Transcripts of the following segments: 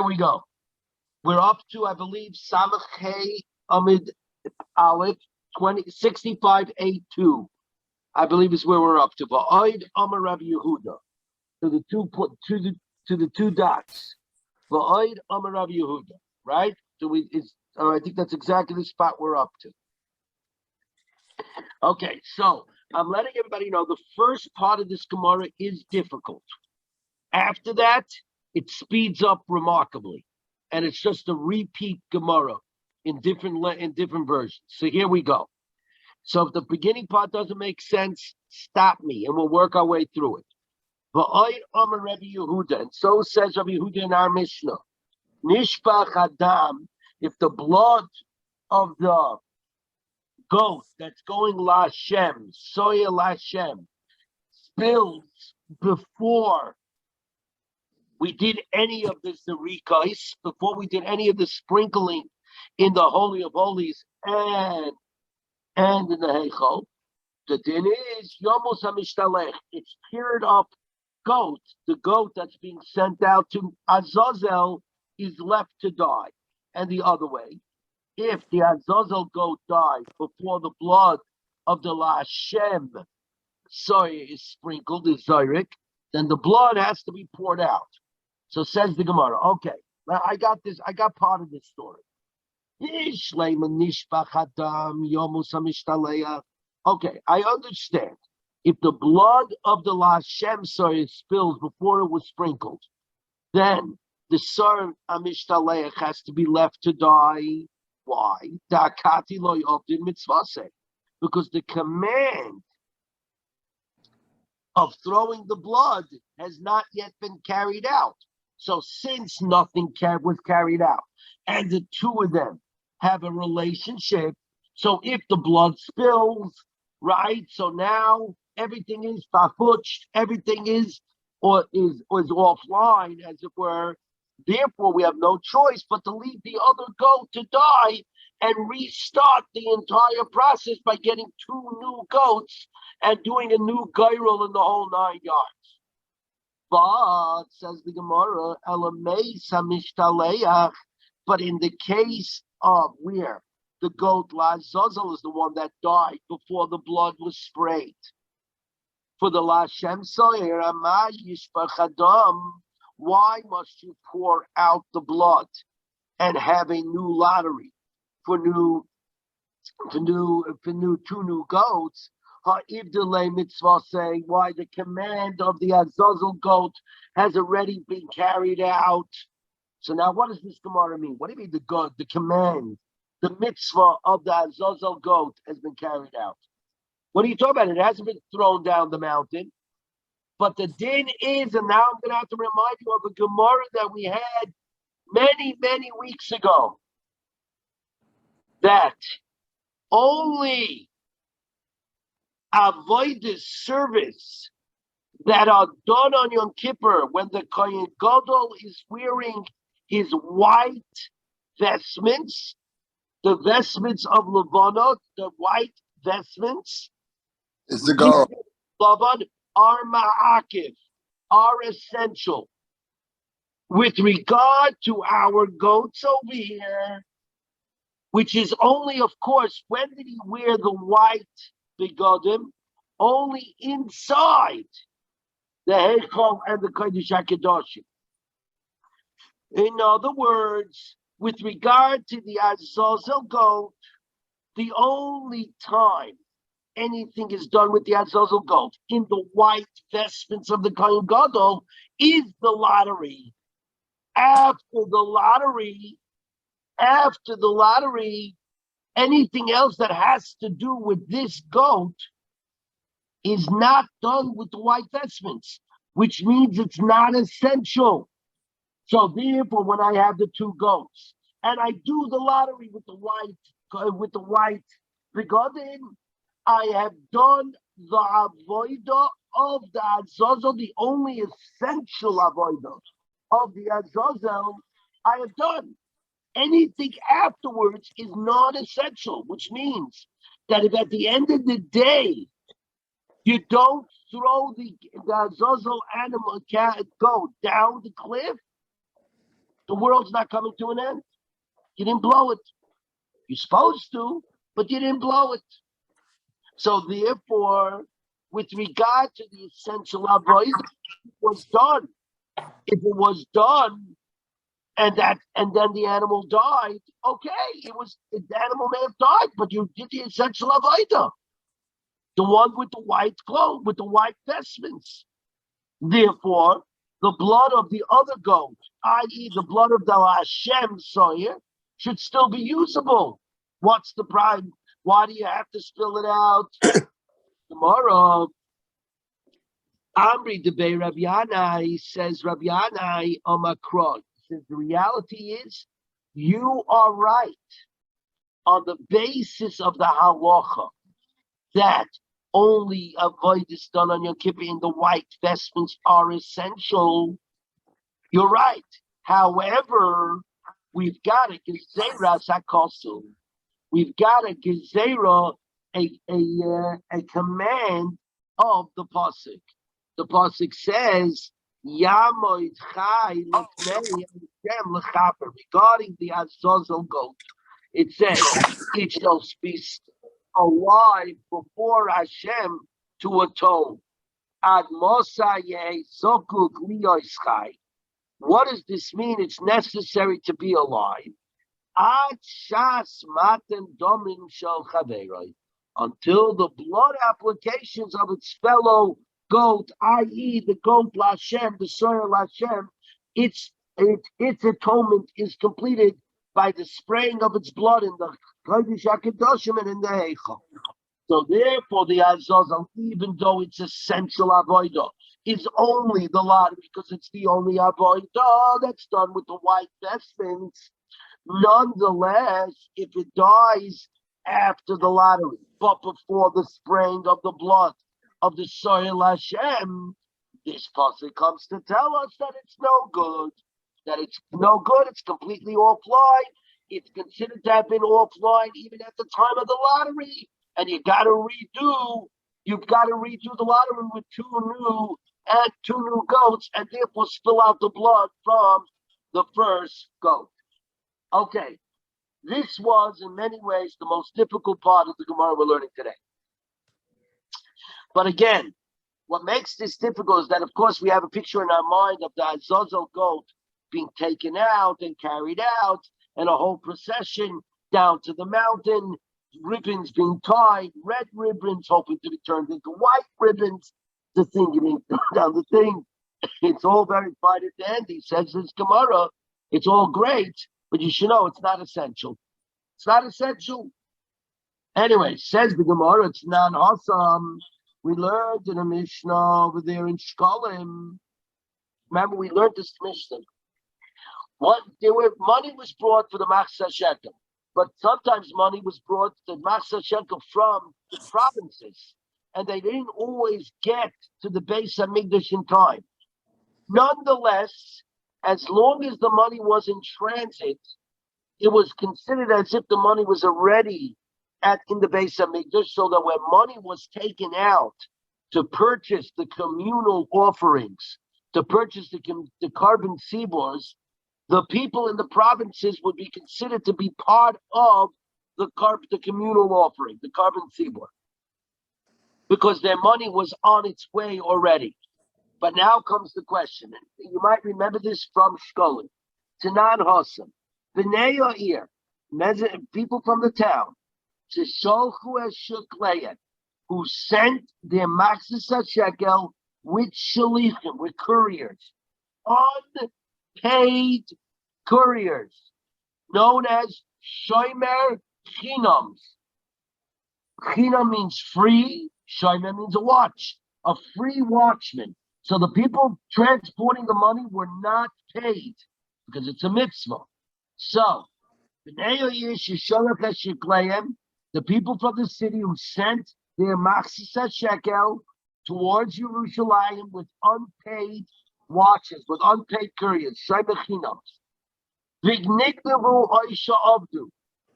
we go. We're up to, I believe, Samach Hey Amid Aleph 65A2. I believe is where we're up to. Va'oid Amar Rabbi Yehuda. To the two dots. Va'oid Amar Rabbi Yehuda. Right? So I think that's exactly the spot we're up to. Okay, so I'm letting everybody know the first part of this Gemara is difficult. After that, it speeds up remarkably, and it's just a repeat Gemara in different versions. So here we go. So if the beginning part doesn't make sense, stop me, and we'll work our way through it. Va'oid Amar Rabbi Yehuda, and so says Rabbi Yehuda in our Mishnah. Nishpach Adam, if the blood of the goat that's going Lashem, Soya Lashem, spills before we did any of this Zerikais, before we did any of the sprinkling in the Holy of Holies and in the Heichal, the din is Yomos HaMishtalech. It's cured up goat. The goat that's being sent out to Azazel is left to die. And the other way, if the Azazel goat died before the blood of the Lashem soy is sprinkled, is Zyrik, then the blood has to be poured out. So says the Gemara. Okay, now I got part of this story. Okay, I understand. If the blood of the Lashem soy spills before it was sprinkled, then the Sar Amishtalech has to be left to die. Why? Because the command of throwing the blood has not yet been carried out. So since nothing was carried out, and the two of them have a relationship, so if the blood spills, right, so now everything is fafuched, everything is offline, as it were. Therefore, we have no choice but to leave the other goat to die and restart the entire process by getting two new goats and doing a new gyral in the whole 9 yards. But, says the Gemara, but in the case of where the goat Lazazel is the one that died before the blood was sprayed, for the Lashem Soyer, why must you pour out the blood and have a new lottery for two new goats? Ha'ivdele mitzvah say why the command of the Azazel goat has already been carried out. So now what does this Gemara mean? What do you mean the command, the mitzvah of the Azazel goat has been carried out? What are you talking about? It hasn't been thrown down the mountain. But the din is, and now I'm going to have to remind you of a Gemara that we had many, many weeks ago, that only avoidance service that are done on Yom Kippur when the Kohen Gadol is wearing his white vestments, the vestments of Levanot, the white vestments, is the goal. Are ma'akiv, are essential. With regard to our goats over here, which is only, of course, when did he wear the white begodim? Only inside the Heichal and the Kodesh HaKadoshim. In other words, with regard to the Azazel goat, the only time anything is done with the Azazel goat in the white vestments of the Kohen Gadol is the lottery. After the lottery, anything else that has to do with this goat is not done with the white vestments, which means it's not essential. So therefore, when I have the two goats and I do the lottery with the white begodim, I have done the avodah of the Azazel, the only essential avodah of the Azazel, I have done. Anything afterwards is not essential, which means that if at the end of the day, you don't throw the Azazel animal goat down the cliff, The world's not coming to an end. You didn't blow it. You're supposed to, but you didn't blow it. So therefore, with regard to the essential avodah, it was done. If it was done, and then the animal died, okay, the animal may have died, but you did the essential avodah. The one with the white clothes, with the white vestments. Therefore, the blood of the other goat, i.e., the blood of the Hashem soyer, should still be usable. What's the problem? Why do you have to spill it out? Tomorrow, Amri debei Rabbi Yanai, says Rabbi Yanai Omakron. Says the reality is, you are right on the basis of the halacha that only avodah done on Yom Kippur in the white vestments are essential. You're right. However, we've got a gezerah sakosu. We've got a gezerah, a command of the pasuk. The pasuk says, "Yamoid chai lefnei Hashem lechaper." Regarding the azazel goat, it says, "It shall be alive before Hashem to atone." Ad mosa yehzokuk liyos chai. What does this mean? It's necessary to be alive. Ad shas maten domin shel chaveroi, until the blood applications of its fellow goat, i.e., the goat Lashem, the soil Lashem, its atonement is completed by the spraying of its blood in the Kodesh HaKadoshim and in the Heichal. So therefore, the Azazel, even though it's essential avodah, is only the lottery because it's the only avodah that's done with the white vestments. Nonetheless, if it dies after the lottery, but before the spraying of the blood of the soil Hashem, this pasuk comes to tell us that it's no good. That it's no good. It's completely offline. It's considered to have been offline even at the time of the lottery, and you've got to redo the lottery with two new goats, and therefore spill out the blood from the first goat. Okay, this was in many ways the most difficult part of the Gemara we're learning today. But again, what makes this difficult is that, of course, we have a picture in our mind of the Azazel goat being taken out and carried out, and a whole procession down to the mountain, ribbons being tied, red ribbons hoping to be turned into white ribbons, the thing getting down the thing. It's all very fine and dandy, says this Gemara. It's all great, but you should know it's not essential. It's not essential. Anyway, says the Gemara, it's non-awesome. We learned in a Mishnah over there in Shkolim. Remember, we learned this Mishnah. Money was brought for the Machzah Shekel, but sometimes money was brought to Machzah Shekel from the provinces, and they didn't always get to the Beis Hamikdash in time. Nonetheless, as long as the money was in transit, it was considered as if the money was already in the Beis Hamikdash, so that when money was taken out to purchase the communal offerings, to purchase the carbon sibors, the people in the provinces would be considered to be part of the communal offering, the carbon sibor, because their money was on its way already. But now comes the question, and you might remember this from Shkolim. Tanan Hossam, B'nei Ya'ir, people from the town, Sholchu Eshukleyen, who sent their Machzah Shekel with shalichim, with couriers, unpaid couriers, known as Shomer Chinams. Chinam means free, Shomer means a watch, a free watchman. So the people transporting the money were not paid because it's a mitzvah. So, the people from the city who sent their Machzah Shekel towards Yerushalayim with unpaid watches, with unpaid couriers,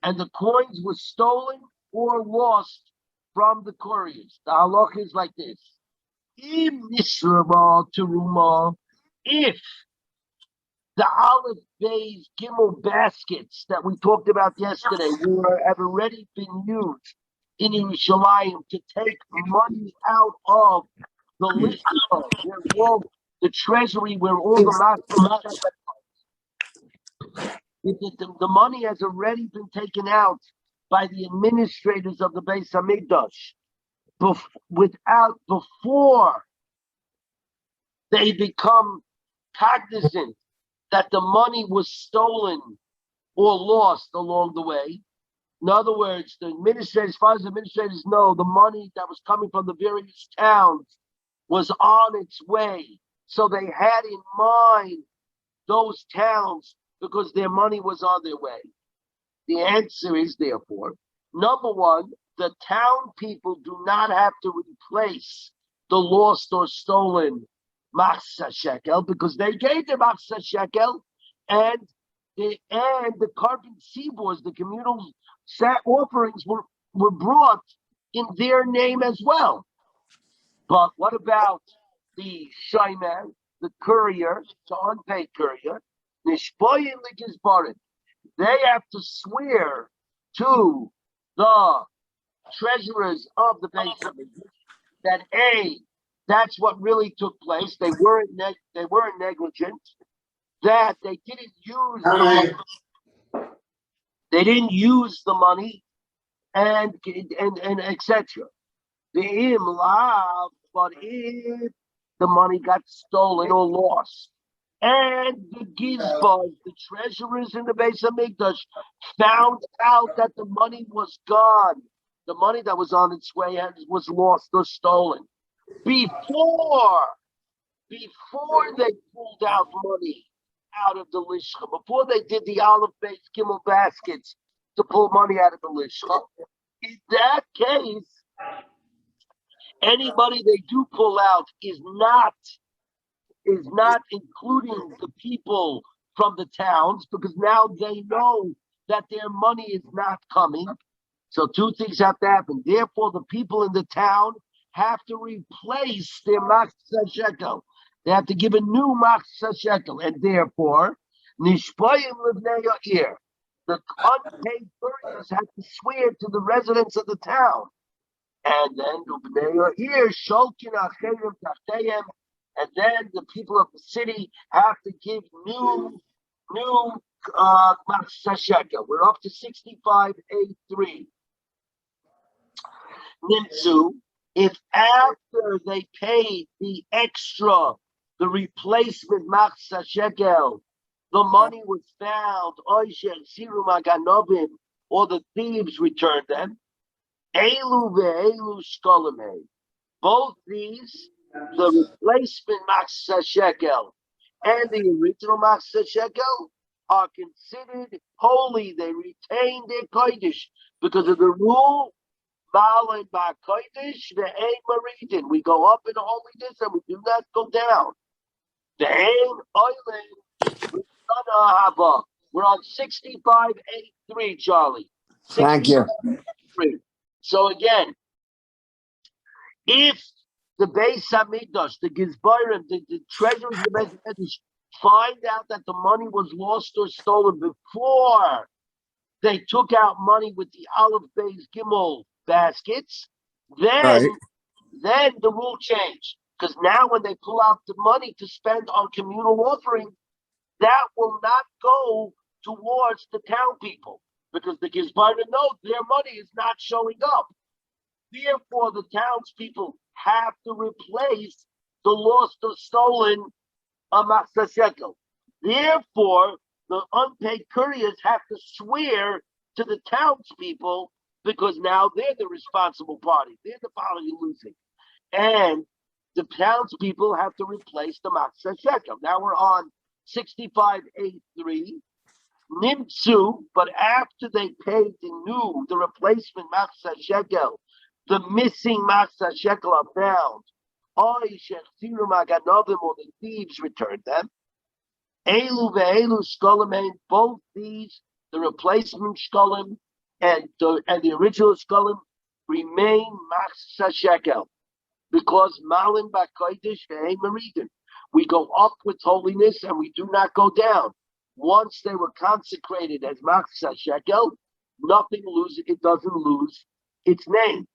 and the coins were stolen or lost from the couriers. The halach is like this. If The olive bays gimel baskets that we talked about yesterday have already been used in Yerushalayim to take money out of the lishka, where all the treasury, where all the money has already been taken out by the administrators of the Beis Hamikdash before they become cognizant that the money was stolen or lost along the way. In other words, the administrators, as far as the administrators know, the money that was coming from the various towns was on its way. So they had in mind those towns because their money was on their way. The answer is, therefore, number one, the town people do not have to replace the lost or stolen machzah shekel because they gave the machzah shekel, and the carbon seaboards, the communal offerings were brought in their name as well. But what about the shayman, the courier, the unpaid courier? Nishboyin ligizbarim. They have to swear to the treasurers of the Beis Hamikdash that that's what really took place. They weren't negligent. That they didn't use the money, and etc. The imlav, but if the money got stolen or lost, and the gizbahs, the treasurers in the Beis Hamikdash, found out that the money was gone, the money that was on its way was lost or stolen, before they pulled out money out of the lishcha, before they did the olive-based gimel baskets to pull money out of the lishcha, in that case, anybody they do pull out is not including the people from the towns, because now they know that their money is not coming. So two things have to happen. Therefore, the people in the town have to replace their machzah shekel. They have to give a new machzah shekel, and therefore, nishpoyim livnei ha'ir, the unpaid couriers have to swear to the residents of the town, and then livnei ha'ir shulkin acherim tachteihem, and then the people of the city have to give new machzah shekel. We're up to 65.83. Nimtzu, if after they paid the extra, the replacement machzah shekel, the money was found, or the thieves returned them, elu ve'elu shkolime. Both these, the replacement machzah shekel and the original machzah shekel, are considered holy. They retain their kodesh because of the rule. We go up in holiness and we do not go down. We're on 65.83, Charlie. Thank you. So again, if the Beis Hamikdash, the Gizbarim, the treasurers of the Beis Hamikdash find out that the money was lost or stolen before they took out money with the olive base gimel baskets, then the rule changed. Because now when they pull out the money to spend on communal offering, that will not go towards the town people, because the Gizbarim know their money is not showing up. Therefore, the townspeople have to replace the lost or stolen machzah shekel. Therefore, the unpaid couriers have to swear to the townspeople, because now they're the responsible party. They're the party losing. And the townspeople have to replace the machzah shekel. Now we're on 65.83. Nimtzu, but after they paid the replacement machzah shekel, the missing machzah shekel are found. Or the thieves returned them. Elu ve'elu shkolim, both these, the replacement shkolim and the original shkolim, remain machzah shekel, because malin b'kodesh ve'ein meridin. We go up with holiness and we do not go down. Once they were consecrated as Machzah Shekel, nothing loses, it doesn't lose its name.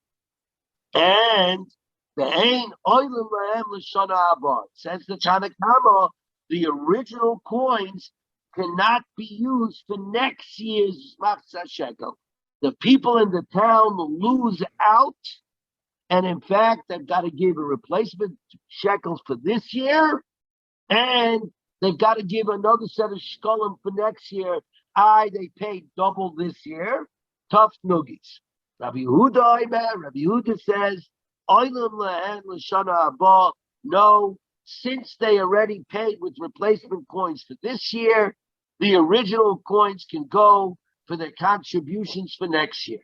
And the Ein Oilim Lahem L'Shana Haba. Says the Tanakama, the original coins cannot be used for next year's Machzah Shekel. The people in the town lose out, and in fact, they've got to give a replacement shekels for this year, and they've got to give another set of shkolim for next year. They paid double this year. Tough nuggies. Rabbi Yehuda says, Oilam le'en l'shana haba. No, since they already paid with replacement coins for this year, the original coins can go for their contributions for next year.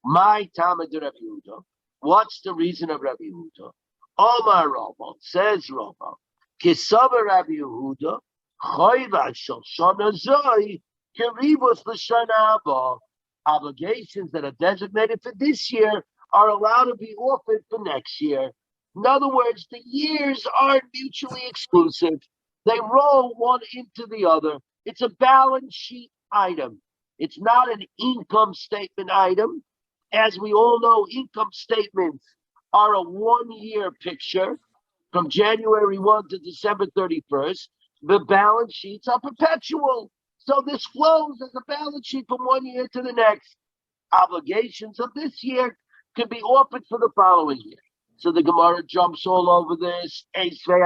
My Talmud Rabbi Yehuda. What's the reason of Rabbi Yehuda? Omar Rava, says Rava, Kisava Rabbi Yehuda, Choyva shel shana zoi, kiribus l'shana haba. Obligations that are designated for this year are allowed to be offered for next year. In other words, the years aren't mutually exclusive. They roll one into the other. It's a balance sheet item. It's not an income statement item. As we all know, income statements are a one-year picture from January 1 to December 31st. The balance sheets are perpetual. So this flows as a balance sheet from one year to the next. Obligations of this year can be offered for the following year. So the Gemara jumps all over this. Straight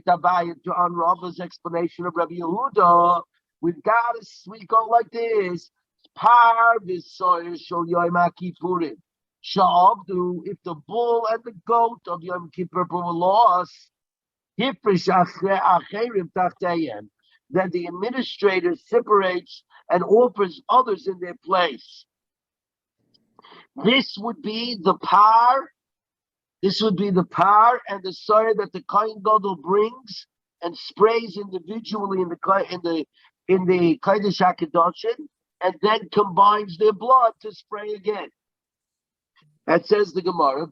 Abaya to on Rava's explanation of Rabbi Yehuda. We go like this. Par v'soyer shel Yoma Kippurim. Sha'avdu, if the bull and the goat of Yom Kippur were lost, hifrish acherim tachtayim, then the administrator separates and offers others in their place. This would be the par. This would be the par and the soyer that the Kohen Gadol brings and sprays individually in the Kodesh HaKadoshim, and then combines their blood to spray again. That says the Gemara.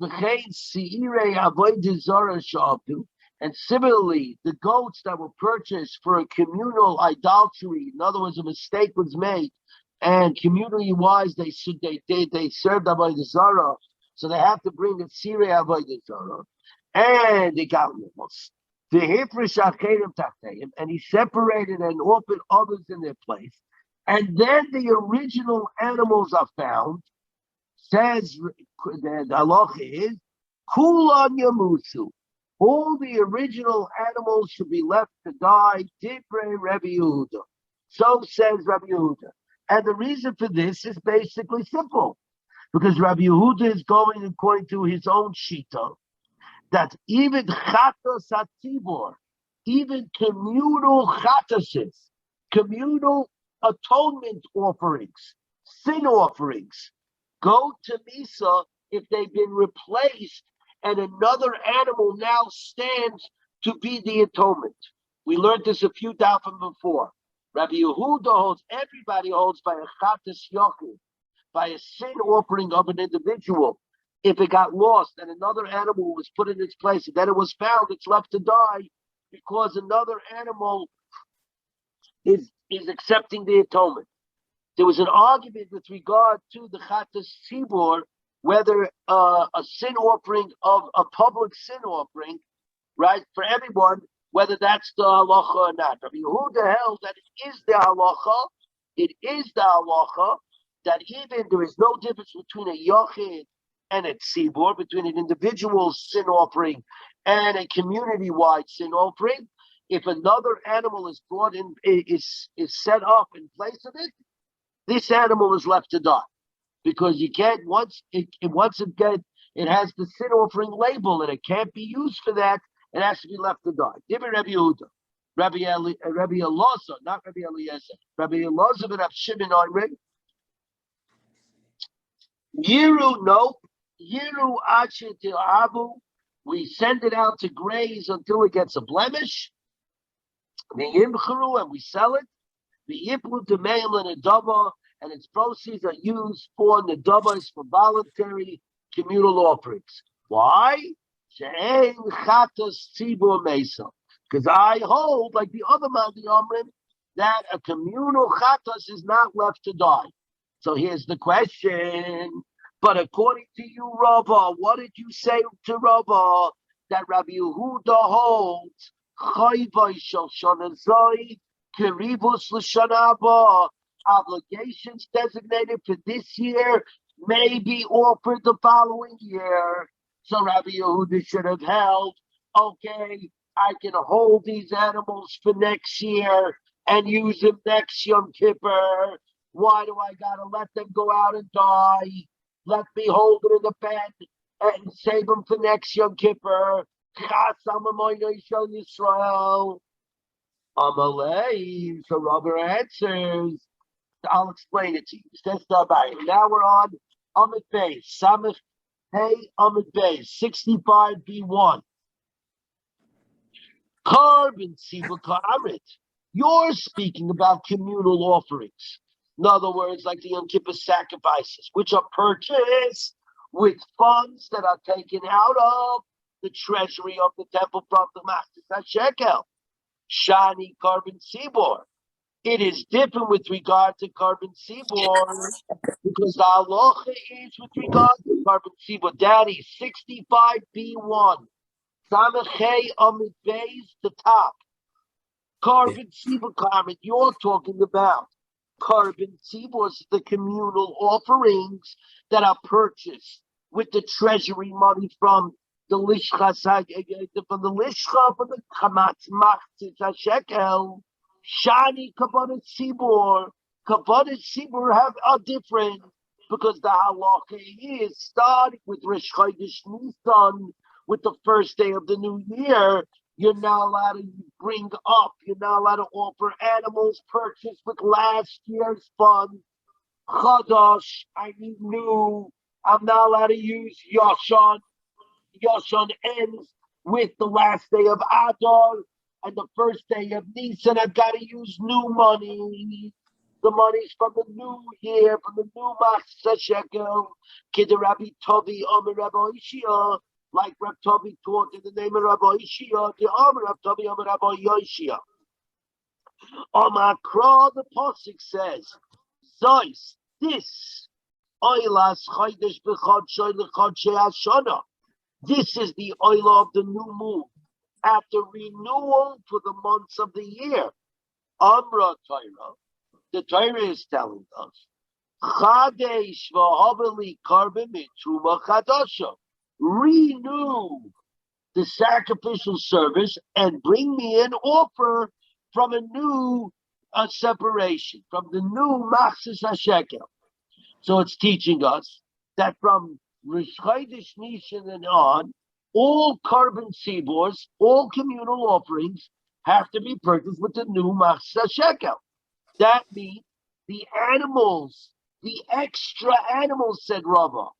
And similarly, the goats that were purchased for a communal idolatry, in other words, a mistake was made, and community-wise they served Avodah Zarah, so they have to bring a Sirei Avodah Zarah, and they got lost. And he separated and offered others in their place. And then the original animals are found. Says the halacha is Kulan Yamusu. All the original animals should be left to die. Divrei Rabbi Yehuda. So says Rabbi Yehuda. And the reason for this is basically simple. Because Rabbi Yehuda is going according to his own shita, that even chatos hatzibor, even communal chatosis, communal atonement offerings, sin offerings, go to Misa if they've been replaced and another animal now stands to be the atonement. We learned this a few from before. Rabbi Yehuda holds, everybody holds by a chatas yochid, by a sin offering of an individual. If it got lost and another animal was put in its place and then it was found, it's left to die because another animal is accepting the atonement. There was an argument with regard to the chatas tzibor, whether a sin offering of a public sin offering, right, for everyone, whether that's the halacha or not. Rabbi Yehuda held that it is the halacha. It is the halacha that even there is no difference between a yochid and a tzibor, between an individual sin offering and a community-wide sin offering. If another animal is brought in, is set up in place of it, this animal is left to die, because you can't once it has the sin offering label and it can't be used for that. It has to be left to die. Different Rabbi Yehuda, Rabbi Elazar, not Rabbi Eliezer. Rabbi Elazar ben Rav Shimon Oimrid. Yiru, nope. Yiru Achir Til Abu. We send it out to graze until it gets a blemish. And we sell it. The Yiplu to mail in a dava, and its proceeds are used for nedavas, for voluntary communal offerings. Why? Because I hold, like the other Madi Omrim, that a communal chatos is not left to die. So here's the question. But according to you, Rabbah, what did you say to Rabbah? That Rabbi Yehuda holds chayvay shel shana zay kerivus l'shana haba. Obligations designated for this year may be offered the following year. So Rabbi Yehuda should have held, okay, I can hold these animals for next year and use them next Yom Kippur. Why do I gotta let them go out and die? Let me hold them in the bed and save them for next Yom Kippur. Yisrael. Amalei. So Robert answers. I'll explain it to you. Now we're on Amid Bey. Samach Hey Amid Bey. 65B1. Carbon Siva. You're speaking about communal offerings. In other words, like the Yom Kippur sacrifices, which are purchased with funds that are taken out of the treasury of the temple from the Master Shekel. Shani Carbon Sibor. It is different with regard to Carbon Sibor because the halacha is with regard to Carbon Sibor. Daddy, 65B1. Samachei Amid Beis, the top. Carbon Sibor, Carmen, you're talking about. Carbon Sibors, the communal offerings that are purchased with the treasury money from the Lishcha, from the Chamatz Machzis HaShekel. Shani Kabbalah Sibor. Kabbalah Sibor are different because the halacha is starting with Rosh Chodesh Nisan, with the first day of the new year. You're not allowed to bring up, you're not allowed to offer animals purchased with last year's funds. Chadash, I need new. I'm not allowed to use Yashan. Yashan ends with the last day of Adar and the first day of Nisan. I've got to use new money. The money's from the new year, from the new Master Shekel. Kid Rabbi Tovi, Omer Rabbi Ishia. Like Reb Tobi taught in the name of Rabbi Ishia, the Amar Reb Tobi, Amar Rabbi Yoshia. Amakra, the Pasuk says, Zois, this, Oilas Chaydesh B'Chodshay L'Chodshay Hashana. This is the oil of the new moon, after renewal for the months of the year. Amra Torah, the Torah is telling us, Chadesh V'Haveli Karbim Mitruma Chadasha. Renew the sacrificial service and bring me an offer from a new separation, from the new Machzis HaShekel. So it's teaching us that from Rosh Chodesh Nisan and on, all carbon sibors, all communal offerings have to be purchased with the new Machzis HaShekel. That means the animals, the extra animals, said Rava,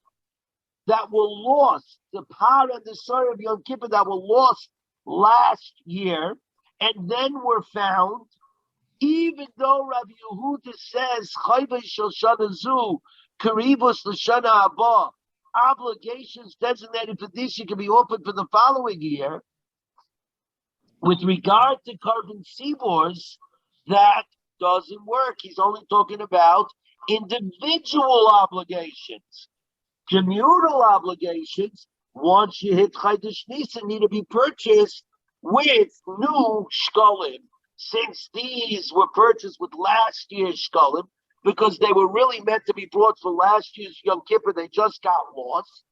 that were lost, the power and the story of Yom Kippur that were lost last year and then were found, even though Rabbi Yehuda says, Chayvei shel shana zu, Karibus l'shana haba, obligations designated for this year can be offered for the following year. With regard to carbon sibors, that doesn't work. He's only talking about individual obligations. Communal obligations, once you hit Chodesh Nisan, need to be purchased with new shkolim. Since these were purchased with last year's shkolim, because they were really meant to be brought for last year's Yom Kippur, they just got lost.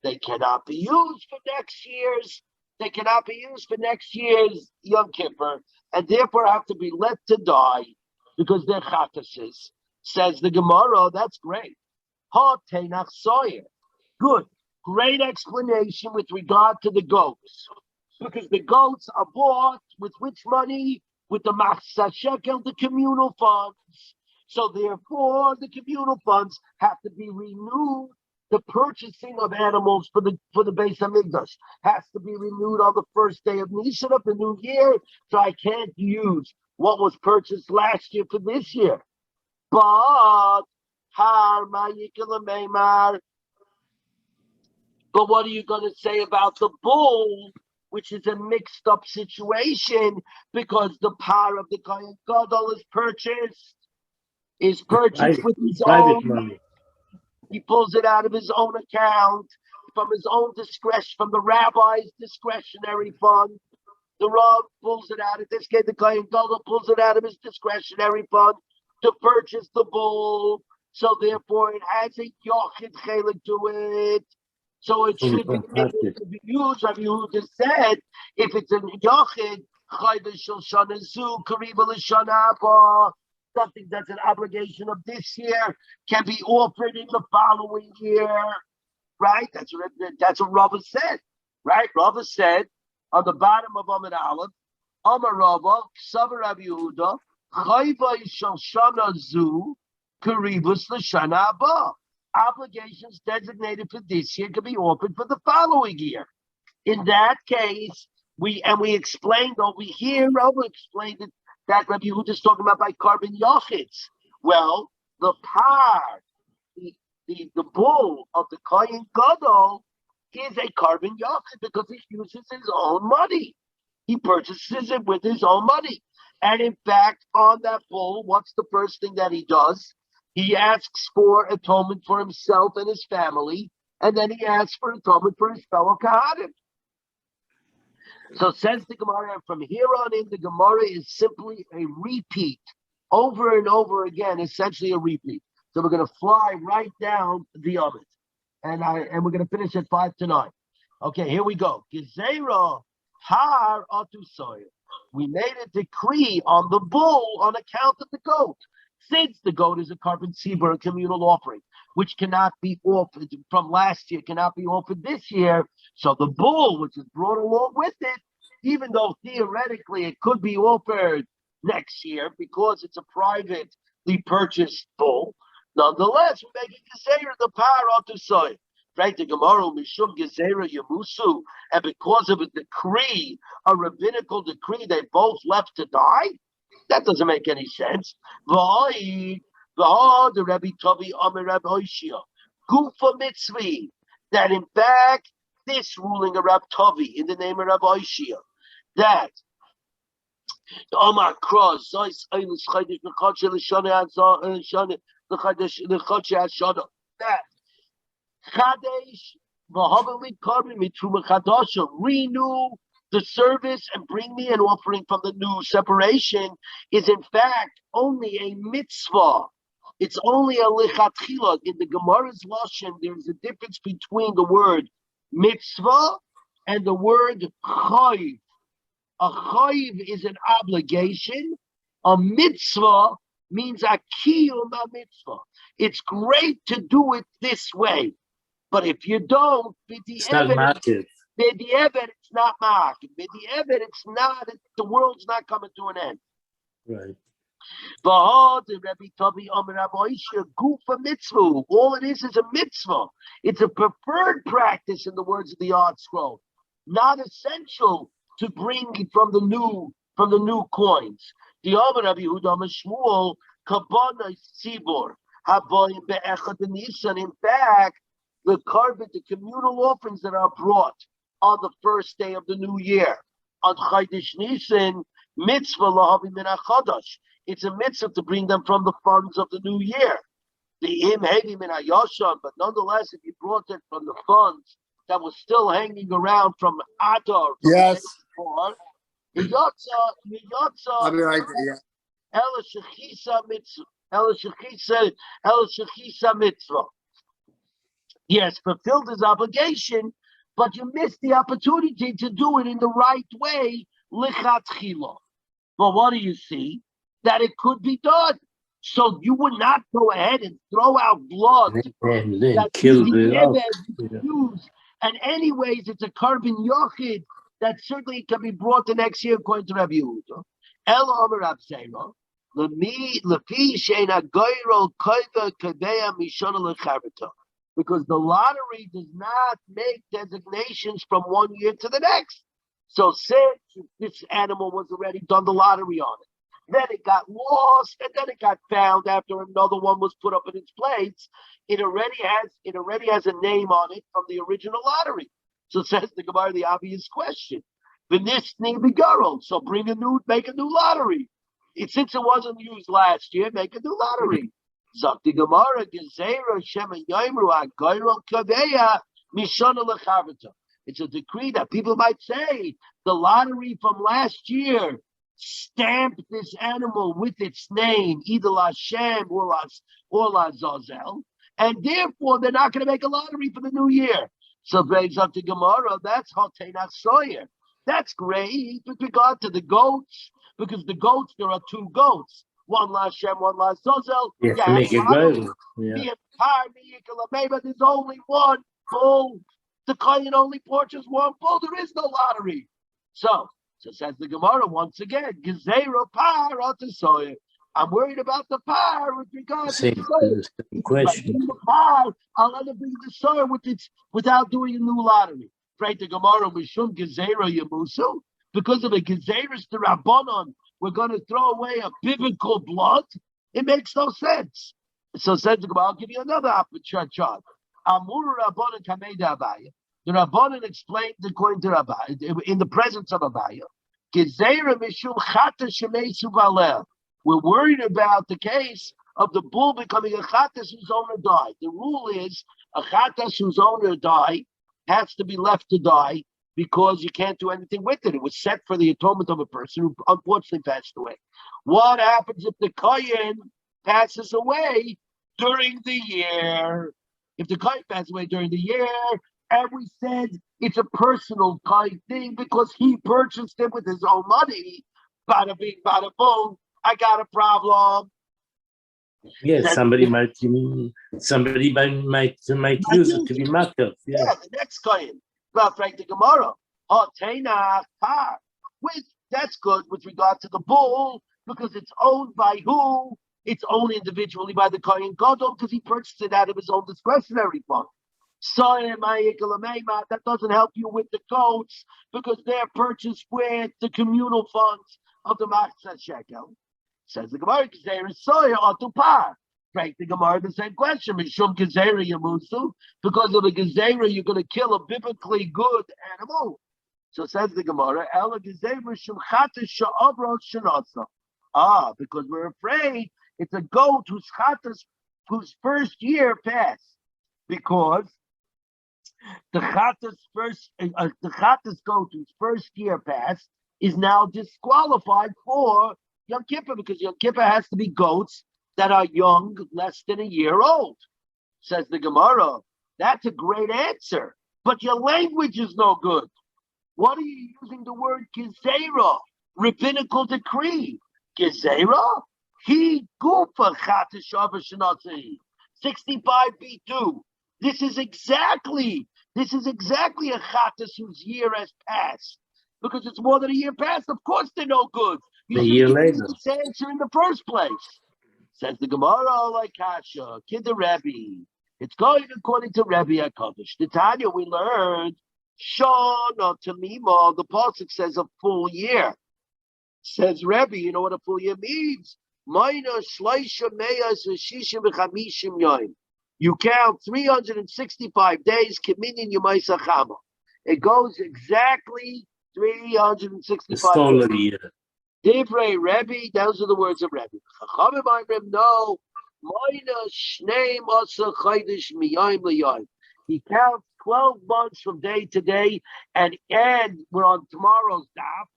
They cannot be used for next year's. They cannot be used for next year's Yom Kippur, and therefore have to be left to die because they're chatases. Says the Gemara, that's great. Good. Great explanation with regard to the goats. Because the goats are bought with which money? With the Machzis HaShekel, the communal funds. So therefore, the communal funds have to be renewed. The purchasing of animals for the Beis Hamikdash has to be renewed on the first day of Nisan of the new year. So I can't use what was purchased last year for this year. But But what are you going to say about the bull, which is a mixed up situation because the power of the Kohen Gadol is purchased with his private own. money. He pulls it out of his own account, from his own discretion, from the rabbi's discretionary fund. The Rav pulls it out. In this case, the Kohen Gadol pulls it out of his discretionary fund to purchase the bull. So therefore, it has a yochid chelik to it. So it should be able to be used. Rabbi Yehuda said, if it's a yochid, something that's an obligation of this year can be offered in the following year, right? That's what Rava said, right? Rava said on the bottom of Amid Aleph, Amar Rava, Ksavar Rabbi Yehuda, Chayva Yishal Shana Zu, Karibus L'Shana Abba. Obligations designated for this year can be offered for the following year. In that case, we explained over here, Rava explained it, that Rabbi Yehuda is talking about by carbon yochids. Well, the par, the bull of the Kohen Gadol is a carbon yochid because he uses his own money. He purchases it with his own money. And in fact, on that bull, what's the first thing that he does? He asks for atonement for himself and his family, and then he asks for atonement for his fellow Kahanim. So says the Gemara, and from here on in, the Gemara is simply a repeat, over and over again, essentially a repeat. So we're going to fly right down the oven, and we're going to finish at 5 to 9. Okay, here we go. Gezerah har atusoy. We made a decree on the bull on account of the goat. Since the goat is a carbon tzibur, a communal offering, which cannot be offered from last year, cannot be offered this year. So the bull, which is brought along with it, even though theoretically it could be offered next year because it's a privately purchased bull, nonetheless, we're making Gezerah the power to soy. Right, the Gemara Mishum Gezerah Yamusu, and because of a decree, a rabbinical decree, they both left to die. That doesn't make any sense. The Rabbi Tovi Amir Rabbi Hoshia, Gufa Mitzvi, that in fact this ruling of Rabbi Tovi in the name of Rabbi Hoshia, that the Omar Cross, that Chadesh v'havali karbon mitruma chadasha, renew the service and bring me an offering from the new separation, is in fact only a mitzvah. It's only a lichatchila. In the Gemara's lashon, there's a difference between the word mitzvah and the word chayiv. A chayiv is an obligation. A mitzvah means a kiyum a mitzvah. It's great to do it this way. But if you don't, it's not market. It's not market. It's not. The world's not coming to an end. Right. All it is a mitzvah. It's a preferred practice in the words of the Art Scroll, not essential to bring from the new coins. The Rabbi Yehuda Shmuel Kabana Sibor Haboyim Be'echad Nisan. In fact, the communal offerings that are brought on the first day of the new year, on Chodesh Nisan, mitzvah lahavi min hachadash. It's a mitzvah to bring them from the funds of the new year. The im hevi min hayasham, but nonetheless, if you brought it from the funds that was still hanging around from Adar, yes, I'll be right there. Ela shechisa mitzvah. Yes, fulfilled his obligation, but you missed the opportunity to do it in the right way, lichatchila. But what do you see? That it could be done. So you would not go ahead and throw out blood that kill use. And anyways, it's a carbon yochid that certainly can be brought the next year according to Rabbi Yehuda. El Omer Rab Zera, lepi sheina goyro koiva kadeya mishana lechavita. Because the lottery does not make designations from one year to the next. So since this animal was already done the lottery on it, Then it got lost, and then it got found after another one was put up in its place. It already has a name on it from the original lottery. So says the Gemara the obvious question. V'nisni b'garol. So make a new lottery. Since it wasn't used last year, make a new lottery. Zakti Gemara Gezerah Shema Yoimru Agoyrol Kaveya Mishana Lechavita. It's a decree that people might say the lottery from last year stamped this animal with its name, either Lashem or Lazazel, and therefore they're not going to make a lottery for the new year. So brings up to Gemara, that's Hotena Sawyer. That's great with regard to the goats, because the goats, there are two goats. One Lashem, one Lazazel. You have to make it go. Yeah. But there's only one bull. The Kohen only purchases one bull. There is no lottery. So says the Gemara once again, Gezerah par Sawyer. I'm worried about the par with regard to the question. The par, I'll let it bring the Sawyer without doing a new lottery. Right, the Gemara Mishum Gezerah Yamusu. Because of a Gezerah's the Rabbanon, we're going to throw away a biblical blood. It makes no sense. So says the Gemara, I'll give you another opportunity. Amur Rabbanon Kameda Abaya. The Rabbanon explained according to Rabbi in the presence of Abaya. Gezerah Mishum Chata Shemei Suvalel. We're worried about the case of the bull becoming a Chatas whose owner died. The rule is a Chatas whose owner died has to be left to die because you can't do anything with it. It was set for the atonement of a person who unfortunately passed away. What happens if the Kohen passes away during the year? If the Kohen passes away during the year, and we said it's a personal kind thing because he purchased it with his own money, bada bing, bada boom, I got a problem. Yeah, somebody might use it to be marked up. Yeah, the next Kohen. Well, Frank the Gemara. That's good with regard to the bull because it's owned by who? It's owned individually by the Kohen Gadol because he purchased it out of his own discretionary fund. So that doesn't help you with the goats because they're purchased with the communal funds of the Machzah Shekel. Says the Gemara, Gezerah Soya Otu Par. Frank the Gemara, the same question. Mishum Gezerah Yamusu. Because of the Gezerah, you're going to kill a biblically good animal. So says the Gemara, Ela Gezerah Mishum Chatas Sha'avrot Shanasa. Because we're afraid it's a goat whose first year passed. Because the Chatas goat whose first year passed is now disqualified for Yom Kippur, because Yom Kippur has to be goats that are young, less than a year old. Says the Gemara, that's a great answer, but your language is no good. What are you using the word Gezerah? Rabbinical decree. Gezerah? He gufa chatash shenatzi. 65b2. This is exactly a chatas whose year has passed. Because it's more than a year past, of course they're no good. You a year later. This answer in the first place. Says the Gemara, like Kasha, Kid the Rebbe. It's going according to Rebbe HaKadosh. The Tanya we learned, Shana Tamima, the pasuk says a full year. Says Rebbe, you know what a full year means? You count 365 days, Kiminin Yomai Chama. It goes exactly 365 stolen days. year. Divrei Rebbe, those are the words of Rebbe. No, he counts 12 months from day to day, and we're on tomorrow's daf,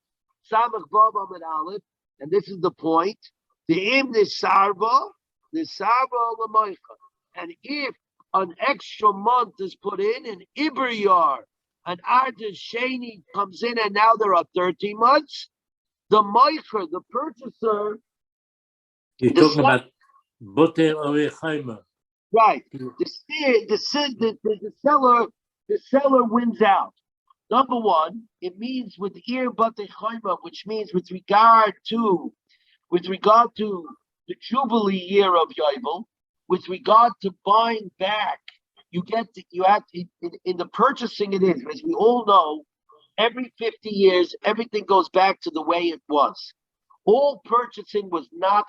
Samach Vav Amid Aleph, and this is the point. The im nisarva l'moicha, and if an extra month is put in, an iberyar, an ardes sheni comes in, and now there are 13 months. The moicher, the purchaser. You're talking about Boter Orechaimer. Right. The seller wins out. Number one, it means with Ir Batechaimer, which means with regard to the Jubilee year of Yovel, with regard to buying back, you have to, in the purchasing it is, as we all know, every 50 years, everything goes back to the way it was. all purchasing was not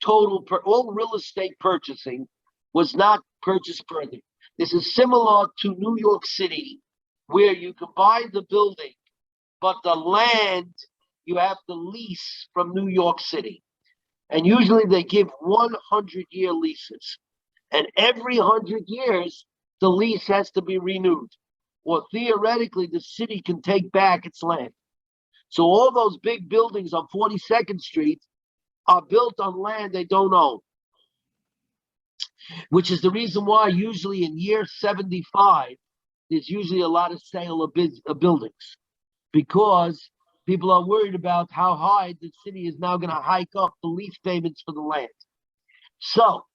all real estate purchasing was not purchased further. This is similar to New York City, where you can buy the building, but the land you have to lease from New York City. And usually they give 100-year leases. And every 100 years, the lease has to be renewed. Or theoretically, the city can take back its land. So all those big buildings on 42nd Street are built on land they don't own, which is the reason why usually in year 75, there's usually a lot of sale of buildings, because people are worried about how high the city is now going to hike up the lease payments for the land. So,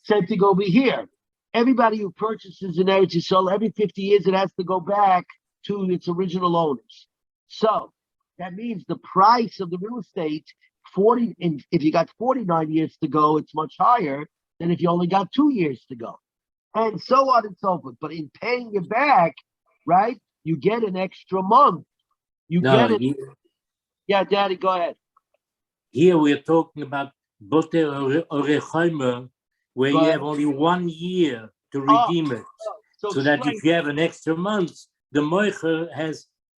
same thing over here. Everybody who purchases an Eretz Yisrael, every 50 years, it has to go back to its original owners. So, that means the price of the real estate, if you got 49 years to go, it's much higher than if you only got 2 years to go. And so on and so forth. But in paying it back, right, you get an extra month. Yeah, Daddy, go ahead. Here we're talking about Boter Orechaimer, where you have only 1 year to redeem it. So that if you have an extra month, the Moicher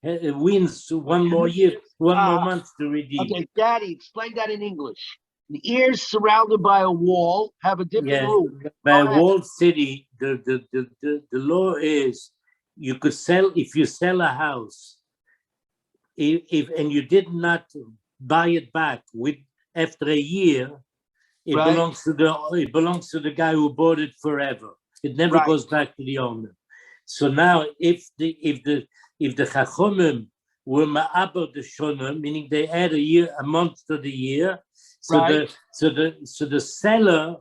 wins one more year, one more month to redeem. Okay, Daddy, explain that in English. The ears surrounded by a wall have a different rule. By a walled city, the law is you could sell, if you sell a house, and you did not buy it back after a year, it belongs to the guy who bought it forever. It never goes back to the owner. So now, if the Chachomim were ma'aber the shona, meaning they add a month to the year, so the seller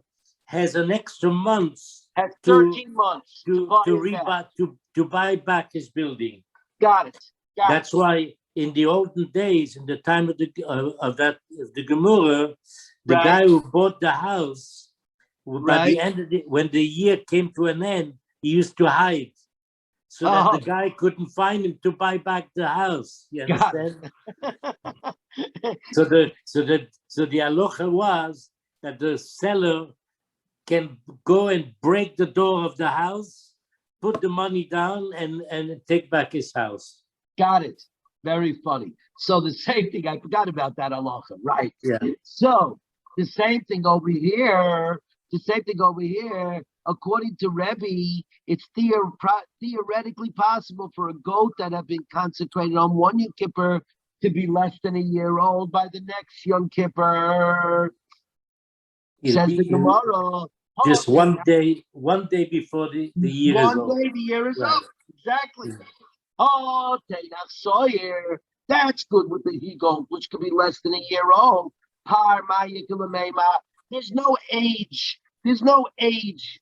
has an extra month. Has 13 months to buy back his building. Got it. That's why in the olden days, in the time of the Gemara, the guy who bought the house, by the end of when the year came to an end, he used to hide, so that the guy couldn't find him to buy back the house. You understand? So the halacha was that the seller can go and break the door of the house, put the money down, and take back his house. Got it. Very funny. So the same thing, I forgot about that halacha, right? Yeah. So the same thing over here, according to Rebbe, it's theoretically possible for a goat that have been consecrated on one Yom Kippur to be less than a year old by the next Yom Kippur. Says the Gemara. Just one day before the year is over. 1 day the year is up. Exactly. Oh, Teinach Sawyer. That's good with the he-goat, which could be less than a year old. There's no age. There's no age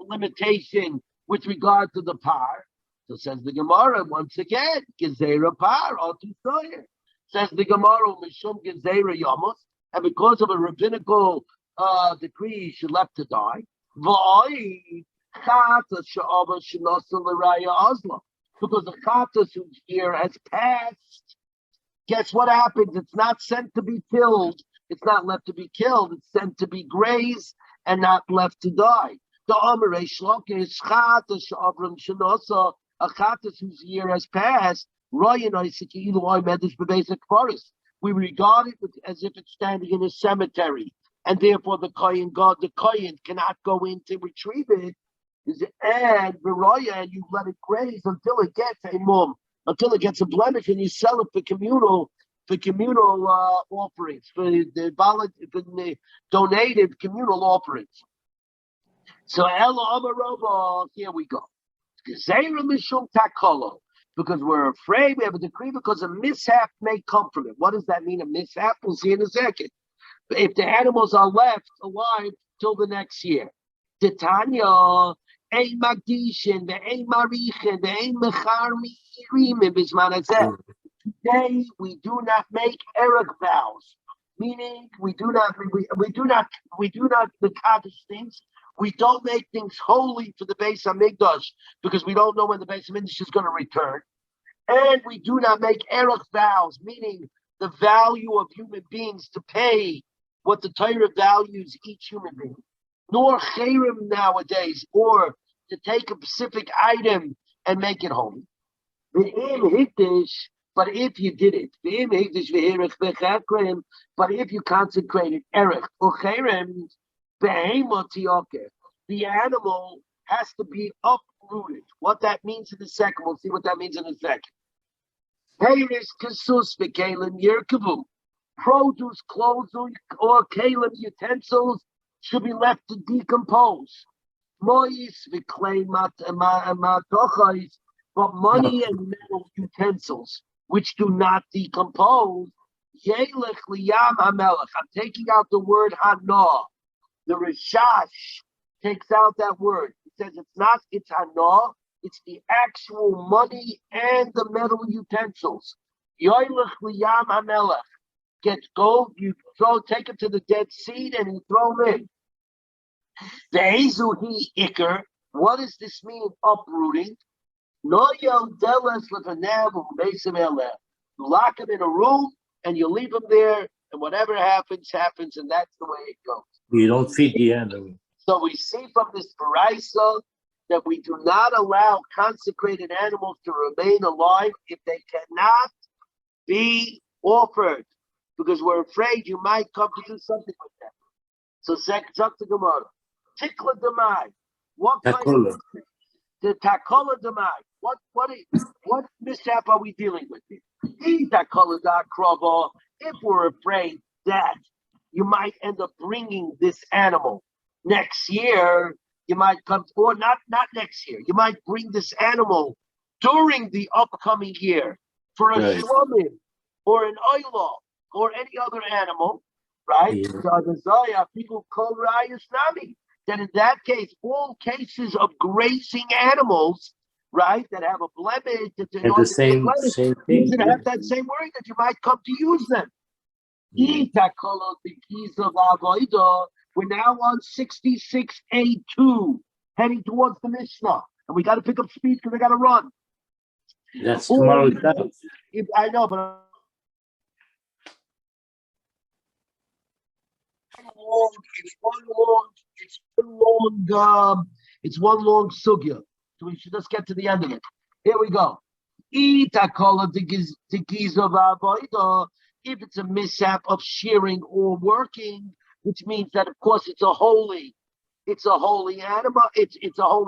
limitation with regard to the par. So says the Gemara once again, Gezerah par Atu Sawyer. Says the Gemara, Mishum Gezerah Yomos, and because of a rabbinical decree, she left to die. Because the Chatas whose year has passed, guess what happens? It's not sent to be killed. It's not left to be killed. It's sent to be grazed and not left to die. The Amarei Shloka is Chatas Shavram Shanosa, a Chatas whose year has passed. We regard it as if it's standing in a cemetery, and therefore the Kohen cannot go in to retrieve it. And you let it graze until it gets until it gets a blemish, and you sell it for communal offerings, for the donated communal offerings. So Ella Amarova, here we go. Because we're afraid, we have a decree because a mishap may come from it. What does that mean, a mishap? We'll see in a second. But if the animals are left alive till the next year, Titania, Ein Magdishin, the Ein Marichin, the Ein Mechar Mirim, Bisman. Today we do not make Erech vows, meaning we do not the Kaddish things. We don't make things holy for the Beis Hamikdash because we don't know when the Beis Hamikdash is going to return, and we do not make Erech vows, meaning the value of human beings to pay what the Torah values each human being, nor cherem nowadays, or to take a specific item and make it holy. But if you did it, but if you consecrated erech or cherem, the animal has to be uprooted. What that means in a second, we'll see what that means in a second. Produce, clothes, or kalim utensils should be left to decompose. But money and metal utensils which do not decompose, I'm taking out the word hana. The Rishash takes out that word. It says it's hana, it's the actual money and the metal utensils. Gets gold, you take it to the Dead Sea and you throw them in. The Ezuhi Iker, what does this mean, uprooting? You lock them in a room and you leave them there, and whatever happens, happens, and that's the way it goes. You don't feed the animal. So we see from this paraisa that we do not allow consecrated animals to remain alive if they cannot be offered, because we're afraid you might come to do something with them. So Zok to Gemara. Tikla Demai. What kind of the Takola Demai? What mishap are we dealing with here? If we're afraid that you might end up bringing this animal next year, you might come, or not next year, you might bring this animal during the upcoming year for a shlomim or an oila or any other animal, right? Yeah. Then in that case, all cases of grazing animals, right, that have a blemish, And the same thing. you should have that same word that you might come to use them. We're now on 66A2, heading towards the Mishnah, and we got to pick up speed because we got to run. That's tomorrow's time. I know, but it's one long sugya. So we should just get to the end of it. Here we go. If it's a mishap of shearing or working, which means that of course it's a holy animal. It's a holy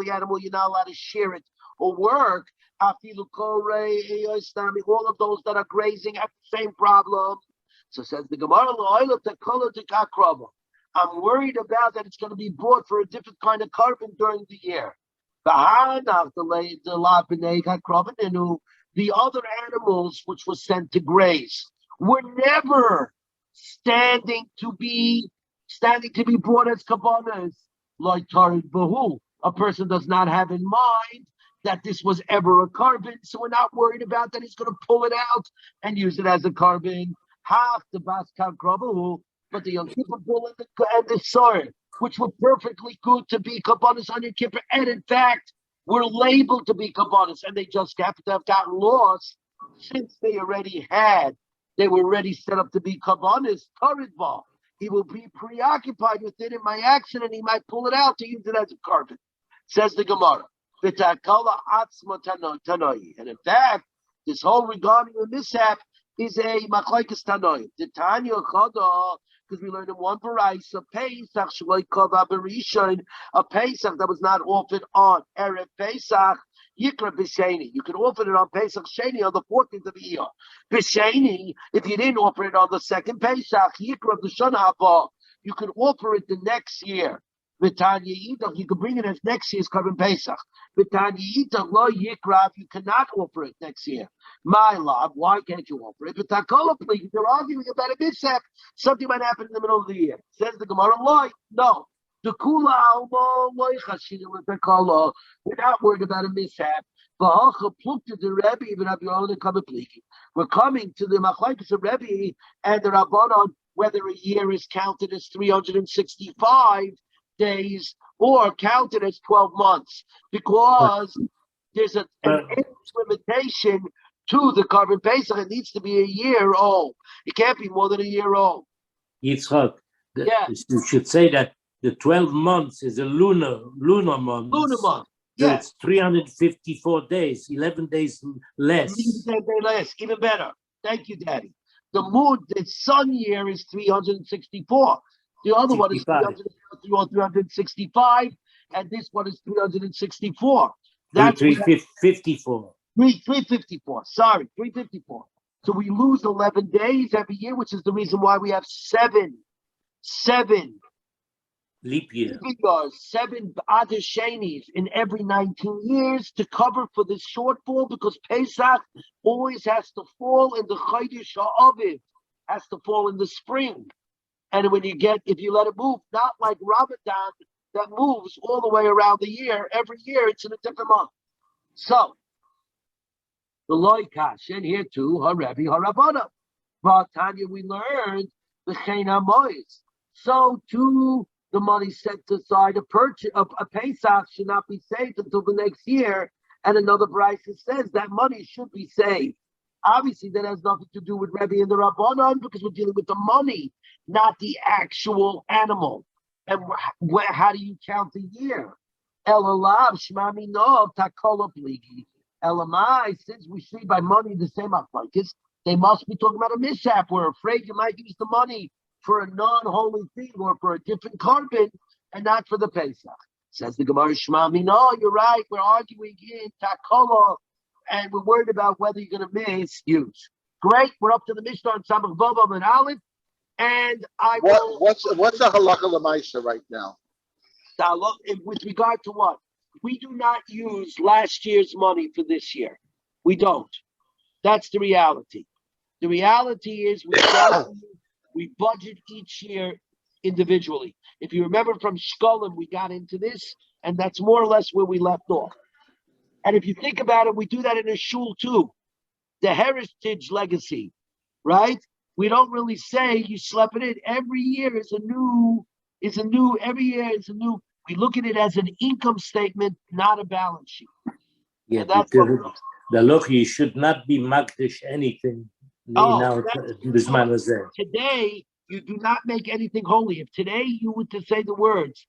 animal. You're not allowed to shear it or work. All of those that are grazing have the same problem. So says the Gemara, I'm worried about that it's going to be brought for a different kind of carbon during the year. The other animals which were sent to graze were never standing to be brought as kabbanas, like Tarid Bahu. A person does not have in mind that this was ever a carbon, so we're not worried about that he's going to pull it out and use it as a carbon. Half the Baskar Krabahu, but the Yom Kippur bull and the Sar, which were perfectly good to be kabbanas on Yom Kippur, and in fact were labeled to be kabbanas, and they just happen to have gotten lost since they were already set up to be kabbanas. Taridba, he will be preoccupied with it in my action, and he might pull it out to use it as a carbon. Says the Gemara. And in fact, this whole regarding the mishap is a machlokes tanoim. The Tanya Chada, because we learned in one paraisa, a Pesach that was not offered on Erev Pesach, Yikra B'Sheni. You can offer it on Pesach Sheni on the 14th of the year. B'Sheni, if you didn't offer it on the second Pesach, Yikra B'Shana Haba, you can offer it the next year. V'tanya Yidach, you can bring it as next year's carbon Pesach. V'tanya Yidach lo Yikra, you cannot offer it next year. My love, why can't you offer it? But please, they're arguing about a mishap. Something might happen in the middle of the year. Says the Gemara, no. The Kula Alma, we're not worried about a mishap. We're coming to the machlokes of Rebbe and the Rabbanon, whether a year is counted as 365 days or counted as 12 months, because there's an age limitation To the carbon Pesach, it needs to be a year old. It can't be more than a year old. Yitzchak, Yeah. you should say that the 12 months is a lunar month. Lunar month. So Yeah. it's 354 days, 11 days less. Even better. Thank you, Daddy. The sun year is 364. The other one is 365, and this one is 364. That's 354. 354. Sorry, 354. So we lose 11 days every year, which is the reason why we have seven Leap year. 7 Adeshenis in every 19 years to cover for this shortfall, because Pesach always has to fall in the Chodesh HaAviv, has to fall in the spring. And if you let it move, not like Ramadan that moves all the way around the year, every year it's in a different month. So, the Loikash, and here too, Harebi Harabana. But Tanya, we learned the Chena Mois. So too, the money set aside a Pesach should not be saved until the next year. And another Brisa says that money should be saved. Obviously, that has nothing to do with Rebbe and the Rabbanon, because we're dealing with the money, not the actual animal. And how do you count the year? Elamai, since we see by money the same applies, they must be talking about a mishap. We're afraid you might use the money for a non-holy thing or for a different carbon and not for the Pesach. Says the Gemara Shmami, no, you're right. We're arguing in Takola, and we're worried about whether you're going to misuse. Great. We're up to the Mishnah on Samach Vavam and Aleph, and what's the halakha l'maisa right now? With regard to what? We do not use last year's money for this year. We don't. That's the reality. The reality is we budget each year individually. If you remember from Shkolim, we got into this, and that's more or less where we left off. And if you think about it, we do that in a shul too. The heritage legacy, right? We don't really say you slept it in. Every year is a new, every year is a new. We look at it as an income statement, not a balance sheet. Yeah, that's the look, you should not be magdish anything. Today, you do not make anything holy. If today you were to say the words,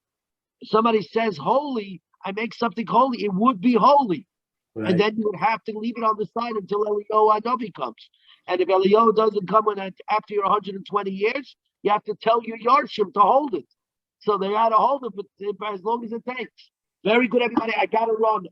somebody says holy, I make something holy, it would be holy. Right. And then you would have to leave it on the side until Eliyahu Hanavi comes. And if Eliyahu doesn't come after your 120 years, you have to tell your Yarshim to hold it. So they got to hold it for as long as it takes. Very good, everybody. I got to run.